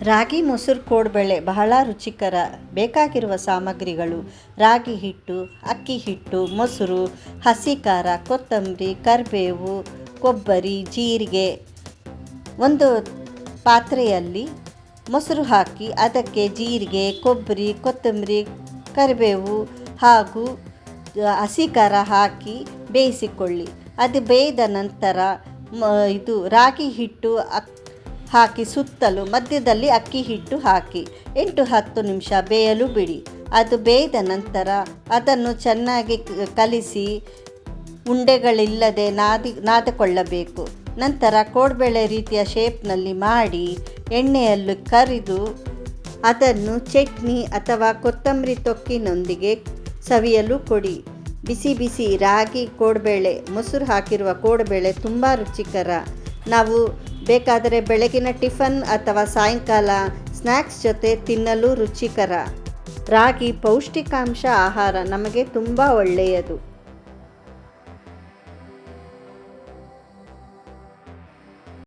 ರಾಗಿ ಮೊಸರು ಕೋಡ್ಬಳೆ ಬಹಳ ರುಚಿಕರ. ಬೇಕಾಗಿರುವ ಸಾಮಗ್ರಿಗಳು: ರಾಗಿ ಹಿಟ್ಟು, ಅಕ್ಕಿ ಹಿಟ್ಟು, ಮೊಸರು, ಹಸಿ ಖಾರ, ಕೊತ್ತಂಬರಿ, ಕರಿಬೇವು, ಕೊಬ್ಬರಿ, ಜೀರಿಗೆ. ಒಂದು ಪಾತ್ರೆಯಲ್ಲಿ ಮೊಸರು ಹಾಕಿ ಅದಕ್ಕೆ ಜೀರಿಗೆ, ಕೊಬ್ಬರಿ, ಕೊತ್ತಂಬರಿ, ಕರಿಬೇವು ಹಾಗೂ ಹಸಿ ಖಾರ ಹಾಕಿ ಬೇಯಿಸಿಕೊಳ್ಳಿ. ಅದು ಬೇಯ್ದ ನಂತರ ರಾಗಿ ಹಿಟ್ಟು ಹಾಕಿ ಸುತ್ತಲೂ ಮಧ್ಯದಲ್ಲಿ ಅಕ್ಕಿ ಹಿಟ್ಟು ಹಾಕಿ 8-10 ನಿಮಿಷ ಬೇಯಲು ಬಿಡಿ. ಅದು ಬೇಯ್ದ ನಂತರ ಅದನ್ನು ಚೆನ್ನಾಗಿ ಕಲಿಸಿ ಉಂಡೆಗಳಿಲ್ಲದೆ ನಾದಿಕೊಳ್ಳಬೇಕು. ನಂತರ ಕೋಡ್ಬಳೆ ರೀತಿಯ ಶೇಪ್ನಲ್ಲಿ ಮಾಡಿ ಎಣ್ಣೆಯಲ್ಲಿ ಕರಿದು ಅದನ್ನು ಚಟ್ನಿ ಅಥವಾ ಕೊತ್ತಂಬರಿ ತೊಕ್ಕಿನೊಂದಿಗೆ ಸವಿಯಲು ಕೊಡಿ. ಬಿಸಿ ಬಿಸಿ ರಾಗಿ ಕೋಡ್ಬಳೆ, ಮೊಸರು ಹಾಕಿರುವ ಕೋಡ್ಬಳೆ ತುಂಬ ರುಚಿಕರ. ನಾವು ಬೇಕಾದರೆ ಬೆಳಗಿನ ಟಿಫನ್ ಅಥವಾ ಸಾಯಂಕಾಲ ಸ್ನ್ಯಾಕ್ಸ್ ಜೊತೆ ತಿನ್ನಲು ರುಚಿಕರ. ರಾಗಿ ಪೌಷ್ಟಿಕಾಂಶ ಆಹಾರ, ನಮಗೆ ತುಂಬ ಒಳ್ಳೆಯದು.